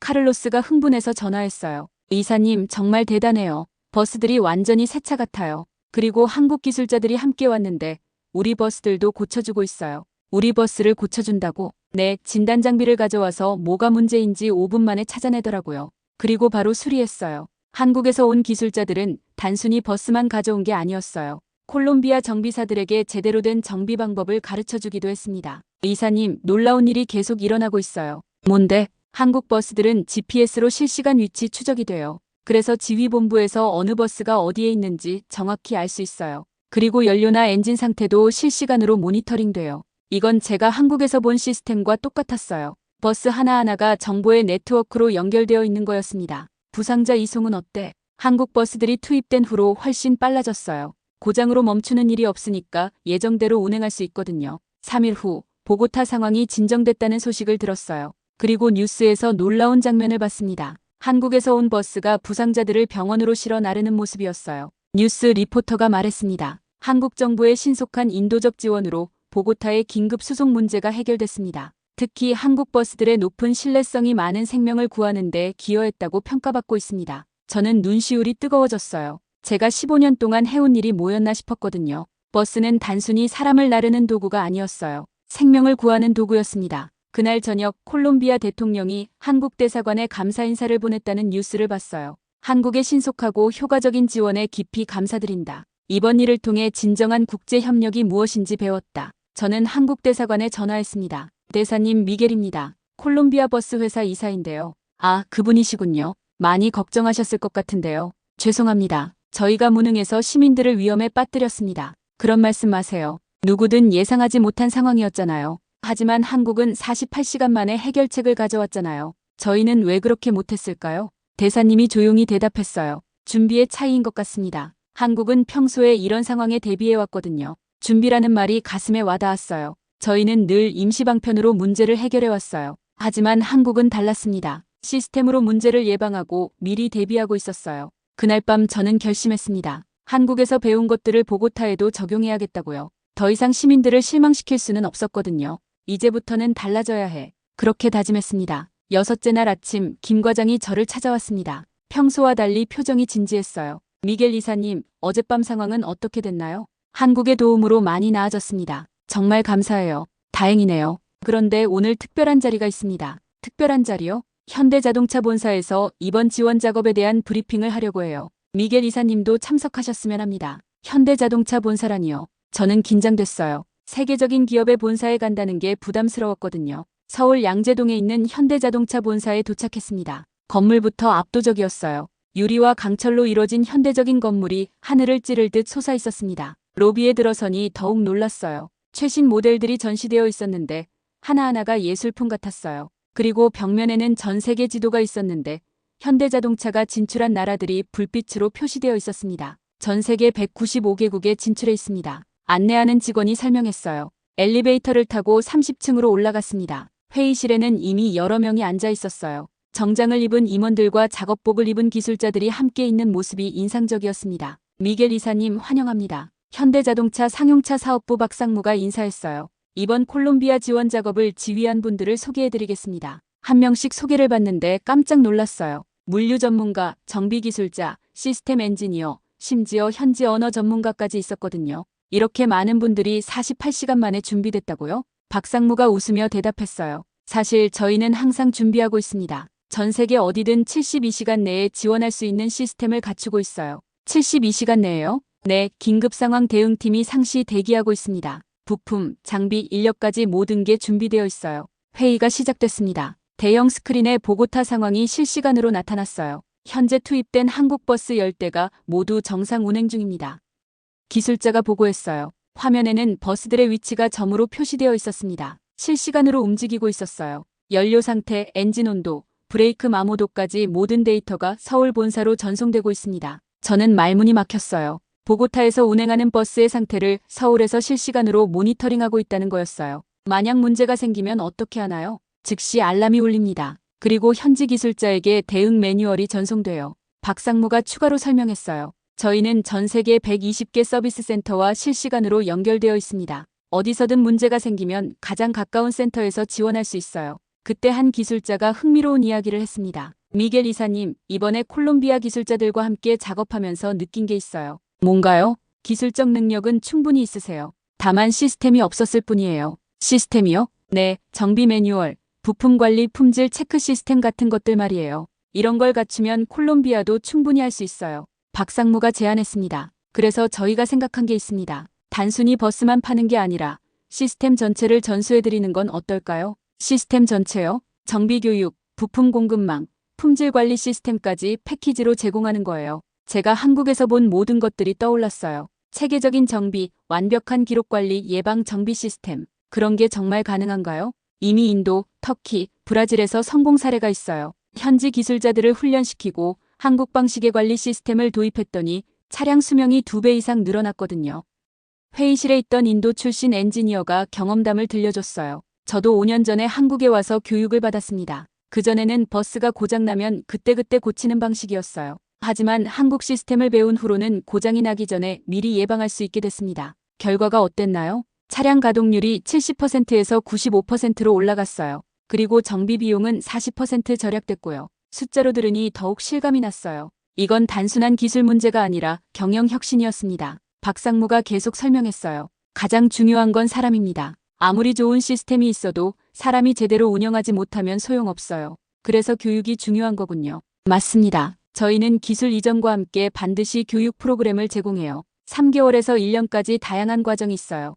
카를로스가 흥분해서 전화했어요. 이사님 정말 대단해요. 버스들이 완전히 새 차 같아요. 그리고 한국 기술자들이 함께 왔는데 우리 버스들도 고쳐주고 있어요. 우리 버스를 고쳐준다고? 네, 진단 장비를 가져와서 뭐가 문제인지 5분 만에 찾아내더라고요. 그리고 바로 수리했어요. 한국에서 온 기술자들은 단순히 버스만 가져온 게 아니었어요. 콜롬비아 정비사들에게 제대로 된 정비 방법을 가르쳐주기도 했습니다. 이사님, 놀라운 일이 계속 일어나고 있어요. 뭔데? 한국 버스들은 GPS로 실시간 위치 추적이 돼요. 그래서 지휘본부에서 어느 버스가 어디에 있는지 정확히 알 수 있어요. 그리고 연료나 엔진 상태도 실시간으로 모니터링돼요. 이건 제가 한국에서 본 시스템과 똑같았어요. 버스 하나하나가 정보의 네트워크로 연결되어 있는 거였습니다. 부상자 이송은 어때? 한국 버스들이 투입된 후로 훨씬 빨라졌어요. 고장으로 멈추는 일이 없으니까 예정대로 운행할 수 있거든요. 3일 후 보고타 상황이 진정됐다는 소식을 들었어요. 그리고 뉴스에서 놀라운 장면을 봤습니다. 한국에서 온 버스가 부상자들을 병원으로 실어 나르는 모습이었어요. 뉴스 리포터가 말했습니다. 한국 정부의 신속한 인도적 지원으로 보고타의 긴급 수송 문제가 해결됐습니다. 특히 한국 버스들의 높은 신뢰성이 많은 생명을 구하는 데 기여했다고 평가받고 있습니다. 저는 눈시울이 뜨거워졌어요. 제가 15년 동안 해온 일이 뭐였나 싶었거든요. 버스는 단순히 사람을 나르는 도구가 아니었어요. 생명을 구하는 도구였습니다. 그날 저녁 콜롬비아 대통령이 한국 대사관에 감사 인사를 보냈다는 뉴스를 봤어요. 한국의 신속하고 효과적인 지원에 깊이 감사드린다. 이번 일을 통해 진정한 국제 협력이 무엇인지 배웠다. 저는 한국 대사관에 전화했습니다. 대사님, 미겔입니다. 콜롬비아 버스 회사 이사인데요. 아, 그분이시군요. 많이 걱정하셨을 것 같은데요. 죄송합니다. 저희가 무능해서 시민들을 위험에 빠뜨렸습니다. 그런 말씀 마세요. 누구든 예상하지 못한 상황이었잖아요. 하지만 한국은 48시간 만에 해결책을 가져왔잖아요. 저희는 왜 그렇게 못했을까요? 대사님이 조용히 대답했어요. 준비의 차이인 것 같습니다. 한국은 평소에 이런 상황에 대비해왔거든요. 준비라는 말이 가슴에 와닿았어요. 저희는 늘 임시방편으로 문제를 해결해왔어요. 하지만 한국은 달랐습니다. 시스템으로 문제를 예방하고 미리 대비하고 있었어요. 그날 밤 저는 결심했습니다. 한국에서 배운 것들을 보고타에도 적용해야겠다고요. 더 이상 시민들을 실망시킬 수는 없었거든요. 이제부터는 달라져야 해. 그렇게 다짐했습니다. 여섯째 날 아침 김 과장이 저를 찾아왔습니다. 평소와 달리 표정이 진지했어요. 미겔 이사님, 어젯밤 상황은 어떻게 됐나요? 한국의 도움으로 많이 나아졌습니다. 정말 감사해요. 다행이네요. 그런데 오늘 특별한 자리가 있습니다. 특별한 자리요? 현대자동차 본사에서 이번 지원 작업에 대한 브리핑을 하려고 해요. 미겔 이사님도 참석하셨으면 합니다. 현대자동차 본사라니요. 저는 긴장됐어요. 세계적인 기업의 본사에 간다는 게 부담스러웠거든요. 서울 양재동에 있는 현대자동차 본사에 도착했습니다. 건물부터 압도적이었어요. 유리와 강철로 이뤄진 현대적인 건물이 하늘을 찌를 듯 솟아 있었습니다. 로비에 들어서니 더욱 놀랐어요. 최신 모델들이 전시되어 있었는데 하나하나가 예술품 같았어요. 그리고 벽면에는 전 세계 지도가 있었는데 현대자동차가 진출한 나라들이 불빛으로 표시되어 있었습니다. 전 세계 195개국에 진출해 있습니다. 안내하는 직원이 설명했어요. 엘리베이터를 타고 30층으로 올라갔습니다. 회의실에는 이미 여러 명이 앉아 있었어요. 정장을 입은 임원들과 작업복을 입은 기술자들이 함께 있는 모습이 인상적이었습니다. 미겔 이사님 환영합니다. 현대자동차 상용차 사업부 박상무가 인사했어요. 이번 콜롬비아 지원 작업을 지휘한 분들을 소개해드리겠습니다. 한 명씩 소개를 받는데 깜짝 놀랐어요. 물류 전문가, 정비 기술자, 시스템 엔지니어, 심지어 현지 언어 전문가까지 있었거든요. 이렇게 많은 분들이 48시간 만에 준비됐다고요? 박상무가 웃으며 대답했어요. 사실 저희는 항상 준비하고 있습니다. 전 세계 어디든 72시간 내에 지원할 수 있는 시스템을 갖추고 있어요. 72시간 내에요? 네, 긴급 상황 대응팀이 상시 대기하고 있습니다. 부품, 장비, 인력까지 모든 게 준비되어 있어요. 회의가 시작됐습니다. 대형 스크린에 보고타 상황이 실시간으로 나타났어요. 현재 투입된 한국 버스 10대가 모두 정상 운행 중입니다. 기술자가 보고했어요. 화면에는 버스들의 위치가 점으로 표시되어 있었습니다. 실시간으로 움직이고 있었어요. 연료 상태, 엔진 온도, 브레이크 마모도까지 모든 데이터가 서울 본사로 전송되고 있습니다. 저는 말문이 막혔어요. 보고타에서 운행하는 버스의 상태를 서울에서 실시간으로 모니터링하고 있다는 거였어요. 만약 문제가 생기면 어떻게 하나요? 즉시 알람이 울립니다. 그리고 현지 기술자에게 대응 매뉴얼이 전송돼요. 박상무가 추가로 설명했어요. 저희는 전 세계 120개 서비스 센터와 실시간으로 연결되어 있습니다. 어디서든 문제가 생기면 가장 가까운 센터에서 지원할 수 있어요. 그때 한 기술자가 흥미로운 이야기를 했습니다. 미겔 이사님, 이번에 콜롬비아 기술자들과 함께 작업하면서 느낀 게 있어요. 뭔가요? 기술적 능력은 충분히 있으세요. 다만 시스템이 없었을 뿐이에요. 시스템이요? 네, 정비 매뉴얼, 부품 관리 품질 체크 시스템 같은 것들 말이에요. 이런 걸 갖추면 콜롬비아도 충분히 할 수 있어요. 박상무가 제안했습니다. 그래서 저희가 생각한 게 있습니다. 단순히 버스만 파는 게 아니라 시스템 전체를 전수해드리는 건 어떨까요? 시스템 전체요? 정비 교육, 부품 공급망, 품질 관리 시스템까지 패키지로 제공하는 거예요. 제가 한국에서 본 모든 것들이 떠올랐어요. 체계적인 정비, 완벽한 기록 관리, 예방 정비 시스템. 그런 게 정말 가능한가요? 이미 인도, 터키, 브라질에서 성공 사례가 있어요. 현지 기술자들을 훈련시키고 한국 방식의 관리 시스템을 도입했더니 차량 수명이 2배 이상 늘어났거든요. 회의실에 있던 인도 출신 엔지니어가 경험담을 들려줬어요. 저도 5년 전에 한국에 와서 교육을 받았습니다. 그전에는 버스가 고장나면 그때그때 고치는 방식이었어요. 하지만 한국 시스템을 배운 후로는 고장이 나기 전에 미리 예방할 수 있게 됐습니다. 결과가 어땠나요? 차량 가동률이 70%에서 95%로 올라갔어요. 그리고 정비 비용은 40% 절약됐고요. 숫자로 들으니 더욱 실감이 났어요. 이건 단순한 기술 문제가 아니라 경영 혁신이었습니다. 박상무가 계속 설명했어요. 가장 중요한 건 사람입니다. 아무리 좋은 시스템이 있어도 사람이 제대로 운영하지 못하면 소용없어요. 그래서 교육이 중요한 거군요. 맞습니다. 저희는 기술 이전과 함께 반드시 교육 프로그램을 제공해요. 3개월에서 1년까지 다양한 과정이 있어요.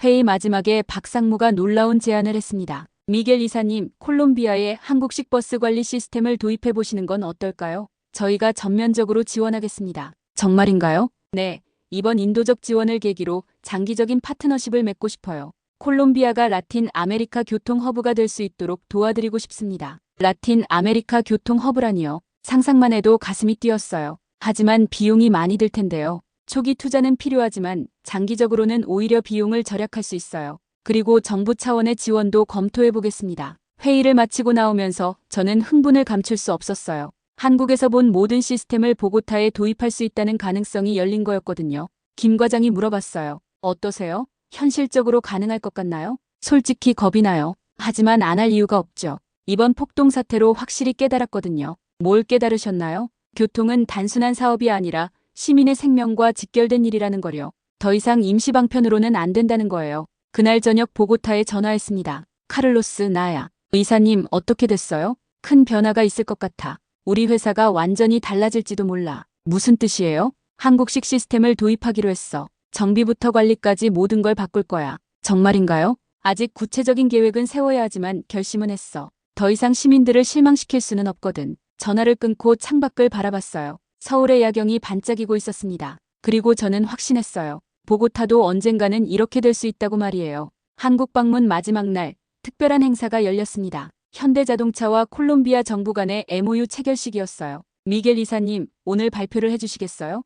회의 마지막에 박상무가 놀라운 제안을 했습니다. 미겔 이사님, 콜롬비아에 한국식 버스 관리 시스템을 도입해 보시는 건 어떨까요? 저희가 전면적으로 지원하겠습니다. 정말인가요? 네, 이번 인도적 지원을 계기로 장기적인 파트너십을 맺고 싶어요. 콜롬비아가 라틴 아메리카 교통 허브가 될 수 있도록 도와드리고 싶습니다. 라틴 아메리카 교통 허브라니요. 상상만 해도 가슴이 뛰었어요. 하지만 비용이 많이 들 텐데요. 초기 투자는 필요하지만 장기적으로는 오히려 비용을 절약할 수 있어요. 그리고 정부 차원의 지원도 검토해 보겠습니다. 회의를 마치고 나오면서 저는 흥분을 감출 수 없었어요. 한국에서 본 모든 시스템을 보고타에 도입할 수 있다는 가능성이 열린 거였거든요. 김 과장이 물어봤어요. 어떠세요? 현실적으로 가능할 것 같나요? 솔직히 겁이 나요. 하지만 안 할 이유가 없죠. 이번 폭동 사태로 확실히 깨달았거든요. 뭘 깨달으셨나요? 교통은 단순한 사업이 아니라 시민의 생명과 직결된 일이라는 거요. 더 이상 임시 방편으로는 안 된다는 거예요. 그날 저녁 보고타에 전화했습니다. 카를로스 나야. 의사님 어떻게 됐어요? 큰 변화가 있을 것 같아. 우리 회사가 완전히 달라질지도 몰라. 무슨 뜻이에요? 한국식 시스템을 도입하기로 했어. 정비부터 관리까지 모든 걸 바꿀 거야. 정말인가요? 아직 구체적인 계획은 세워야 하지만 결심은 했어. 더 이상 시민들을 실망시킬 수는 없거든. 전화를 끊고 창밖을 바라봤어요. 서울의 야경이 반짝이고 있었습니다. 그리고 저는 확신했어요. 보고타도 언젠가는 이렇게 될 수 있다고 말이에요. 한국 방문 마지막 날, 특별한 행사가 열렸습니다. 현대자동차와 콜롬비아 정부 간의 MOU 체결식이었어요. 미겔 이사님, 오늘 발표를 해주시겠어요?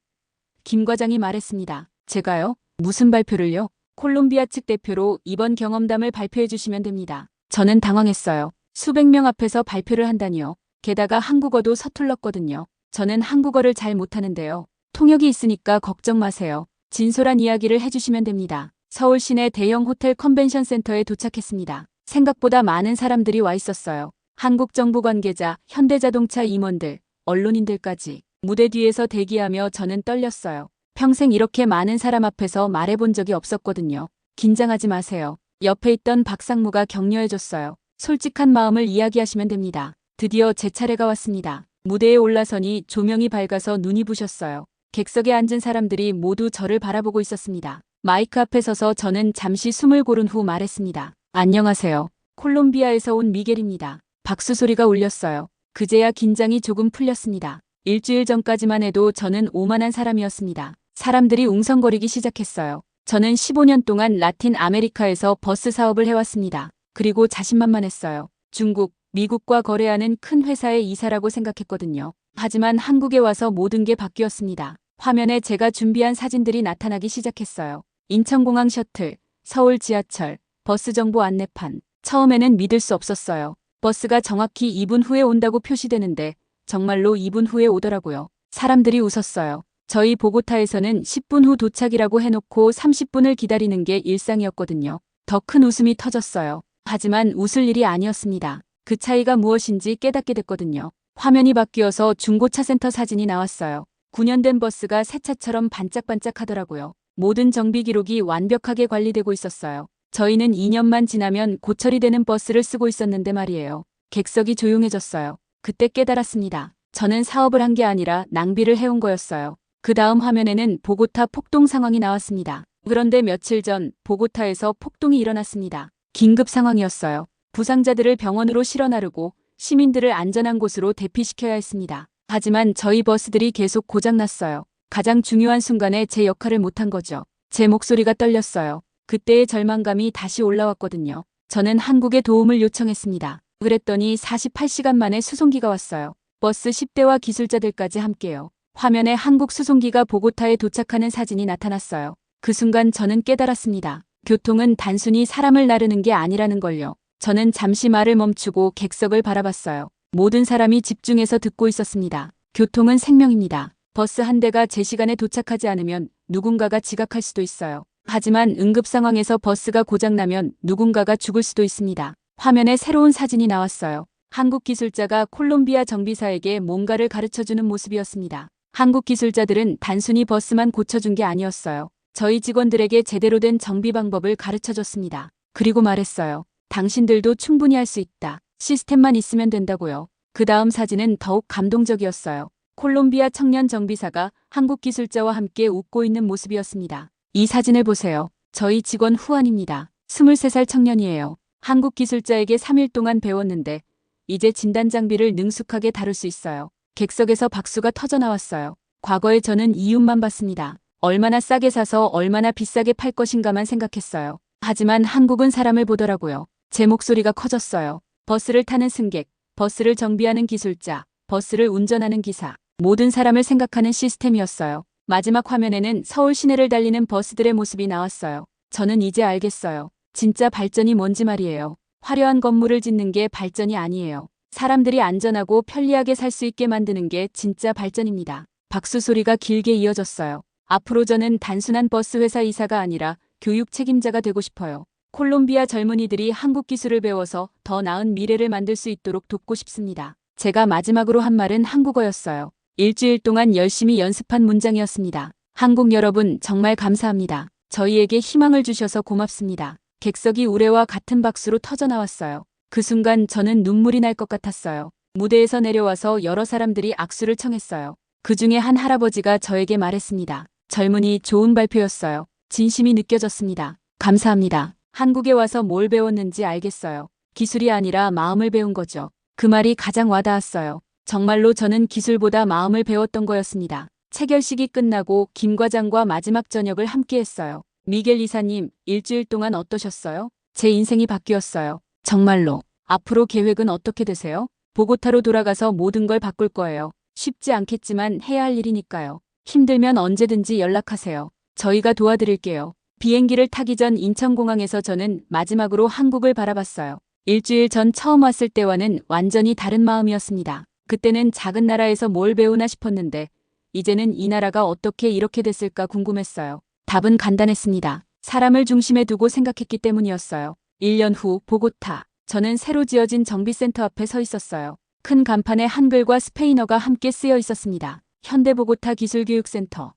김 과장이 말했습니다. 제가요? 무슨 발표를요? 콜롬비아 측 대표로 이번 경험담을 발표해 주시면 됩니다. 저는 당황했어요. 수백 명 앞에서 발표를 한다니요. 게다가 한국어도 서툴렀거든요. 저는 한국어를 잘 못하는데요. 통역이 있으니까 걱정 마세요. 진솔한 이야기를 해주시면 됩니다. 서울 시내 대형 호텔 컨벤션 센터에 도착했습니다. 생각보다 많은 사람들이 와 있었어요. 한국 정부 관계자, 현대자동차 임원들, 언론인들까지. 무대 뒤에서 대기하며 저는 떨렸어요. 평생 이렇게 많은 사람 앞에서 말해본 적이 없었거든요. 긴장하지 마세요. 옆에 있던 박상무가 격려해줬어요. 솔직한 마음을 이야기하시면 됩니다. 드디어 제 차례가 왔습니다. 무대에 올라서니 조명이 밝아서 눈이 부셨어요. 객석에 앉은 사람들이 모두 저를 바라보고 있었습니다. 마이크 앞에 서서 저는 잠시 숨을 고른 후 말했습니다. 안녕하세요. 콜롬비아에서 온 미겔입니다. 박수 소리가 울렸어요. 그제야 긴장이 조금 풀렸습니다. 일주일 전까지만 해도 저는 오만한 사람이었습니다. 사람들이 웅성거리기 시작했어요. 저는 15년 동안 라틴 아메리카에서 버스 사업을 해왔습니다. 그리고 자신만만했어요. 중국, 미국과 거래하는 큰 회사의 이사라고 생각했거든요. 하지만 한국에 와서 모든 게 바뀌었습니다. 화면에 제가 준비한 사진들이 나타나기 시작했어요. 인천공항 셔틀, 서울 지하철, 버스 정보 안내판. 처음에는 믿을 수 없었어요. 버스가 정확히 2분 후에 온다고 표시되는데 정말로 2분 후에 오더라고요. 사람들이 웃었어요. 저희 보고타에서는 10분 후 도착이라고 해놓고 30분을 기다리는 게 일상이었거든요. 더 큰 웃음이 터졌어요. 하지만 웃을 일이 아니었습니다. 그 차이가 무엇인지 깨닫게 됐거든요. 화면이 바뀌어서 중고차 센터 사진이 나왔어요. 9년 된 버스가 새 차처럼 반짝반짝하더라고요. 모든 정비 기록이 완벽하게 관리되고 있었어요. 저희는 2년만 지나면 고철이 되는 버스를 쓰고 있었는데 말이에요. 객석이 조용해졌어요. 그때 깨달았습니다. 저는 사업을 한 게 아니라 낭비를 해온 거였어요. 그 다음 화면에는 보고타 폭동 상황이 나왔습니다. 그런데 며칠 전 보고타에서 폭동이 일어났습니다. 긴급 상황이었어요. 부상자들을 병원으로 실어 나르고 시민들을 안전한 곳으로 대피시켜야 했습니다. 하지만 저희 버스들이 계속 고장났어요. 가장 중요한 순간에 제 역할을 못한 거죠. 제 목소리가 떨렸어요. 그때의 절망감이 다시 올라왔거든요. 저는 한국에 도움을 요청했습니다. 그랬더니 48시간 만에 수송기가 왔어요. 버스 10대와 기술자들까지 함께요. 화면에 한국 수송기가 보고타에 도착하는 사진이 나타났어요. 그 순간 저는 깨달았습니다. 교통은 단순히 사람을 나르는 게 아니라는 걸요. 저는 잠시 말을 멈추고 객석을 바라봤어요. 모든 사람이 집중해서 듣고 있었습니다. 교통은 생명입니다. 버스 한 대가 제 시간에 도착하지 않으면 누군가가 지각할 수도 있어요. 하지만 응급 상황에서 버스가 고장나면 누군가가 죽을 수도 있습니다. 화면에 새로운 사진이 나왔어요. 한국 기술자가 콜롬비아 정비사에게 뭔가를 가르쳐주는 모습이었습니다. 한국 기술자들은 단순히 버스만 고쳐준 게 아니었어요. 저희 직원들에게 제대로 된 정비 방법을 가르쳐줬습니다. 그리고 말했어요. 당신들도 충분히 할 수 있다. 시스템만 있으면 된다고요. 그 다음 사진은 더욱 감동적이었어요. 콜롬비아 청년 정비사가 한국 기술자와 함께 웃고 있는 모습이었습니다. 이 사진을 보세요. 저희 직원 후안입니다. 23살 청년이에요. 한국 기술자에게 3일 동안 배웠는데 이제 진단 장비를 능숙하게 다룰 수 있어요. 객석에서 박수가 터져 나왔어요. 과거에 저는 이윤만 봤습니다. 얼마나 싸게 사서 얼마나 비싸게 팔 것인가만 생각했어요. 하지만 한국은 사람을 보더라고요. 제 목소리가 커졌어요. 버스를 타는 승객, 버스를 정비하는 기술자, 버스를 운전하는 기사. 모든 사람을 생각하는 시스템이었어요. 마지막 화면에는 서울 시내를 달리는 버스들의 모습이 나왔어요. 저는 이제 알겠어요. 진짜 발전이 뭔지 말이에요. 화려한 건물을 짓는 게 발전이 아니에요. 사람들이 안전하고 편리하게 살 수 있게 만드는 게 진짜 발전입니다. 박수 소리가 길게 이어졌어요. 앞으로 저는 단순한 버스 회사 이사가 아니라 교육 책임자가 되고 싶어요. 콜롬비아 젊은이들이 한국 기술을 배워서 더 나은 미래를 만들 수 있도록 돕고 싶습니다. 제가 마지막으로 한 말은 한국어였어요. 일주일 동안 열심히 연습한 문장이었습니다. 한국 여러분 정말 감사합니다. 저희에게 희망을 주셔서 고맙습니다. 객석이 우레와 같은 박수로 터져나왔어요. 그 순간 저는 눈물이 날 것 같았어요. 무대에서 내려와서 여러 사람들이 악수를 청했어요. 그 중에 한 할아버지가 저에게 말했습니다. 젊은이 좋은 발표였어요. 진심이 느껴졌습니다. 감사합니다. 한국에 와서 뭘 배웠는지 알겠어요. 기술이 아니라 마음을 배운 거죠. 그 말이 가장 와닿았어요. 정말로 저는 기술보다 마음을 배웠던 거였습니다. 체결식이 끝나고 김 과장과 마지막 저녁을 함께 했어요. 미겔 이사님, 일주일 동안 어떠셨어요? 제 인생이 바뀌었어요. 정말로. 앞으로 계획은 어떻게 되세요? 보고타로 돌아가서 모든 걸 바꿀 거예요. 쉽지 않겠지만 해야 할 일이니까요. 힘들면 언제든지 연락하세요. 저희가 도와드릴게요. 비행기를 타기 전 인천공항에서 저는 마지막으로 한국을 바라봤어요. 일주일 전 처음 왔을 때와는 완전히 다른 마음이었습니다. 그때는 작은 나라에서 뭘 배우나 싶었는데 이제는 이 나라가 어떻게 이렇게 됐을까 궁금했어요. 답은 간단했습니다. 사람을 중심에 두고 생각했기 때문이었어요. 1년 후 보고타. 저는 새로 지어진 정비센터 앞에 서 있었어요. 큰 간판에 한글과 스페인어가 함께 쓰여 있었습니다. 현대보고타 기술교육센터.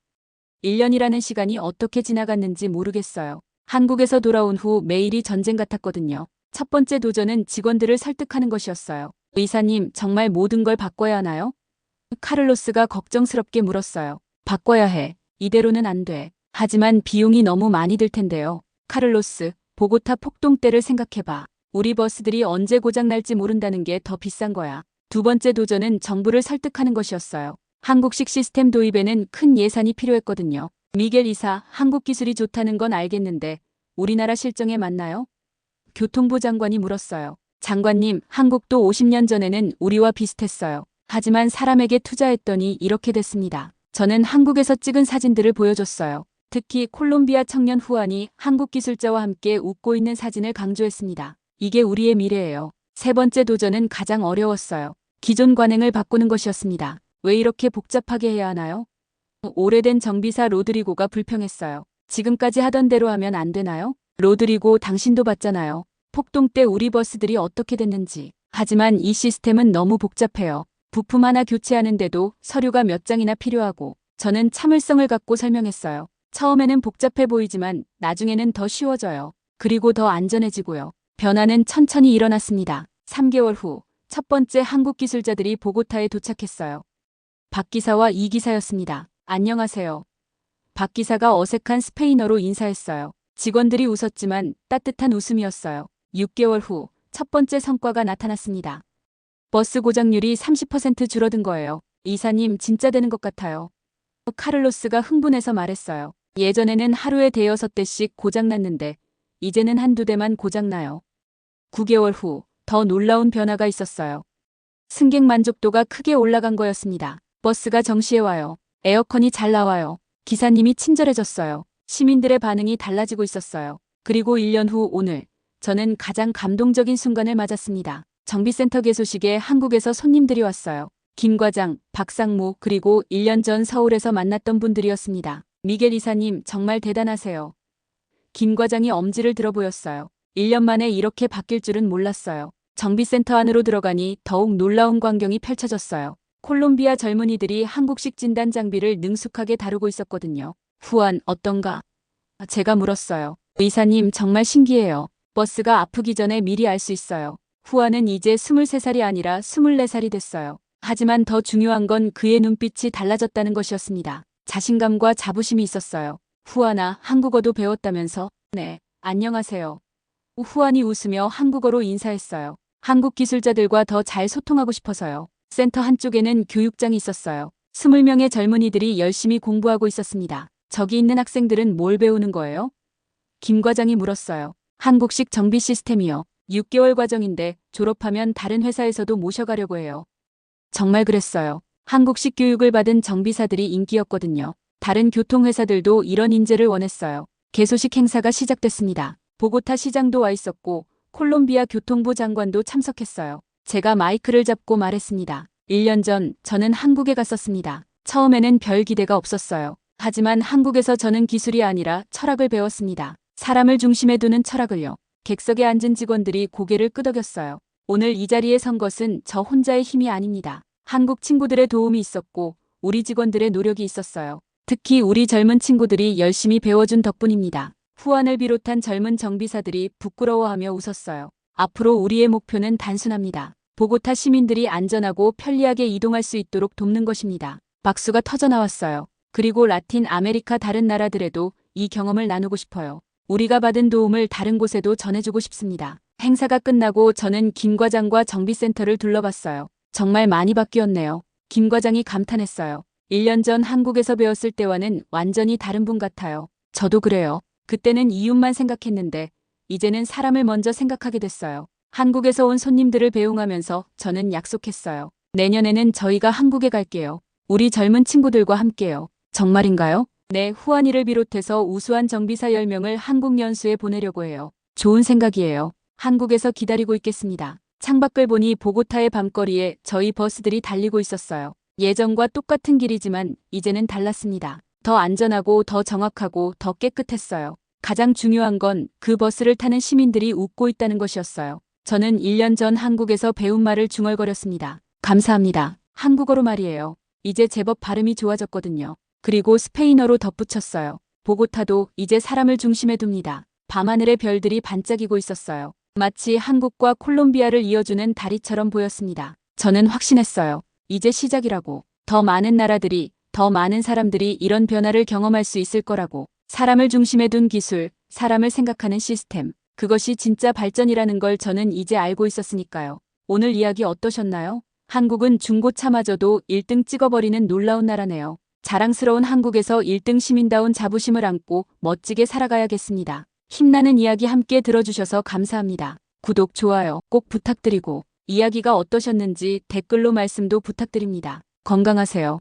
1년이라는 시간이 어떻게 지나갔는지 모르겠어요. 한국에서 돌아온 후 매일이 전쟁 같았거든요. 첫 번째 도전은 직원들을 설득하는 것이었어요. 의사님, 정말 모든 걸 바꿔야 하나요? 카를로스가 걱정스럽게 물었어요. 바꿔야 해. 이대로는 안 돼. 하지만 비용이 너무 많이 들 텐데요. 카를로스, 보고타 폭동 때를 생각해봐. 우리 버스들이 언제 고장날지 모른다는 게 더 비싼 거야. 두 번째 도전은 정부를 설득하는 것이었어요. 한국식 시스템 도입에는 큰 예산이 필요했거든요. 미겔 이사, 한국 기술이 좋다는 건 알겠는데 우리나라 실정에 맞나요? 교통부 장관이 물었어요. 장관님, 한국도 50년 전에는 우리와 비슷했어요. 하지만 사람에게 투자했더니 이렇게 됐습니다. 저는 한국에서 찍은 사진들을 보여줬어요. 특히 콜롬비아 청년 후안이 한국 기술자와 함께 웃고 있는 사진을 강조했습니다. 이게 우리의 미래예요. 세 번째 도전은 가장 어려웠어요. 기존 관행을 바꾸는 것이었습니다. 왜 이렇게 복잡하게 해야 하나요? 오래된 정비사 로드리고가 불평했어요. 지금까지 하던 대로 하면 안 되나요? 로드리고, 당신도 봤잖아요. 폭동 때 우리 버스들이 어떻게 됐는지. 하지만 이 시스템은 너무 복잡해요. 부품 하나 교체하는데도 서류가 몇 장이나 필요하고. 저는 참을성을 갖고 설명했어요. 처음에는 복잡해 보이지만 나중에는 더 쉬워져요. 그리고 더 안전해지고요. 변화는 천천히 일어났습니다. 3개월 후 첫 번째 한국 기술자들이 보고타에 도착했어요. 박 기사와 이 기사였습니다. 안녕하세요. 박 기사가 어색한 스페인어로 인사했어요. 직원들이 웃었지만 따뜻한 웃음이었어요. 6개월 후 첫 번째 성과가 나타났습니다. 버스 고장률이 30% 줄어든 거예요. 이사님, 진짜 되는 것 같아요. 카를로스가 흥분해서 말했어요. 예전에는 하루에 대여섯 대씩 고장났는데 이제는 한두 대만 고장나요. 9개월 후 더 놀라운 변화가 있었어요. 승객 만족도가 크게 올라간 거였습니다. 버스가 정시에 와요. 에어컨이 잘 나와요. 기사님이 친절해졌어요. 시민들의 반응이 달라지고 있었어요. 그리고 1년 후 오늘 저는 가장 감동적인 순간을 맞았습니다. 정비센터 개소식에 한국에서 손님들이 왔어요. 김 과장, 박상무, 그리고 1년 전 서울에서 만났던 분들이었습니다. 미겔 이사님, 정말 대단하세요. 김 과장이 엄지를 들어 보였어요. 1년 만에 이렇게 바뀔 줄은 몰랐어요. 정비센터 안으로 들어가니 더욱 놀라운 광경이 펼쳐졌어요. 콜롬비아 젊은이들이 한국식 진단 장비를 능숙하게 다루고 있었거든요. 후안, 어떤가? 제가 물었어요. 의사님, 정말 신기해요. 버스가 아프기 전에 미리 알 수 있어요. 후안은 이제 23살이 아니라 24살이 됐어요. 하지만 더 중요한 건 그의 눈빛이 달라졌다는 것이었습니다. 자신감과 자부심이 있었어요. 후안아, 한국어도 배웠다면서? 네, 안녕하세요. 후안이 웃으며 한국어로 인사했어요. 한국 기술자들과 더 잘 소통하고 싶어서요. 센터 한쪽에는 교육장이 있었어요. 20명의 젊은이들이 열심히 공부하고 있었습니다. 저기 있는 학생들은 뭘 배우는 거예요? 김 과장이 물었어요. 한국식 정비 시스템이요. 6개월 과정인데 졸업하면 다른 회사에서도 모셔가려고 해요. 정말 그랬어요. 한국식 교육을 받은 정비사들이 인기였거든요. 다른 교통회사들도 이런 인재를 원했어요. 개소식 행사가 시작됐습니다. 보고타 시장도 와 있었고 콜롬비아 교통부 장관도 참석했어요. 제가 마이크를 잡고 말했습니다. 1년 전 저는 한국에 갔었습니다. 처음에는 별 기대가 없었어요. 하지만 한국에서 저는 기술이 아니라 철학을 배웠습니다. 사람을 중심에 두는 철학을요. 객석에 앉은 직원들이 고개를 끄덕였어요. 오늘 이 자리에 선 것은 저 혼자의 힘이 아닙니다. 한국 친구들의 도움이 있었고 우리 직원들의 노력이 있었어요. 특히 우리 젊은 친구들이 열심히 배워준 덕분입니다. 후안을 비롯한 젊은 정비사들이 부끄러워하며 웃었어요. 앞으로 우리의 목표는 단순합니다. 보고타 시민들이 안전하고 편리하게 이동할 수 있도록 돕는 것입니다. 박수가 터져나왔어요. 그리고 라틴 아메리카 다른 나라들에도 이 경험을 나누고 싶어요. 우리가 받은 도움을 다른 곳에도 전해주고 싶습니다. 행사가 끝나고 저는 김 과장과 정비센터를 둘러봤어요. 정말 많이 바뀌었네요. 김 과장이 감탄했어요. 1년 전 한국에서 배웠을 때와는 완전히 다른 분 같아요. 저도 그래요. 그때는 이윤만 생각했는데 이제는 사람을 먼저 생각하게 됐어요. 한국에서 온 손님들을 배웅하면서 저는 약속했어요. 내년에는 저희가 한국에 갈게요. 우리 젊은 친구들과 함께요. 정말인가요? 네, 후안이를 비롯해서 우수한 정비사 10명을 한국 연수에 보내려고 해요. 좋은 생각이에요. 한국에서 기다리고 있겠습니다. 창밖을 보니 보고타의 밤거리에 저희 버스들이 달리고 있었어요. 예전과 똑같은 길이지만 이제는 달랐습니다. 더 안전하고 더 정확하고 더 깨끗했어요. 가장 중요한 건 그 버스를 타는 시민들이 웃고 있다는 것이었어요. 저는 1년 전 한국에서 배운 말을 중얼거렸습니다. 감사합니다. 한국어로 말이에요. 이제 제법 발음이 좋아졌거든요. 그리고 스페인어로 덧붙였어요. 보고타도 이제 사람을 중심에 둡니다. 밤하늘의 별들이 반짝이고 있었어요. 마치 한국과 콜롬비아를 이어주는 다리처럼 보였습니다. 저는 확신했어요. 이제 시작이라고. 더 많은 나라들이, 더 많은 사람들이 이런 변화를 경험할 수 있을 거라고. 사람을 중심에 둔 기술, 사람을 생각하는 시스템. 그것이 진짜 발전이라는 걸 저는 이제 알고 있었으니까요. 오늘 이야기 어떠셨나요? 한국은 중고차마저도 1등 찍어버리는 놀라운 나라네요. 자랑스러운 한국에서 1등 시민다운 자부심을 안고 멋지게 살아가야겠습니다. 힘나는 이야기 함께 들어주셔서 감사합니다. 구독, 좋아요 꼭 부탁드리고 이야기가 어떠셨는지 댓글로 말씀도 부탁드립니다. 건강하세요.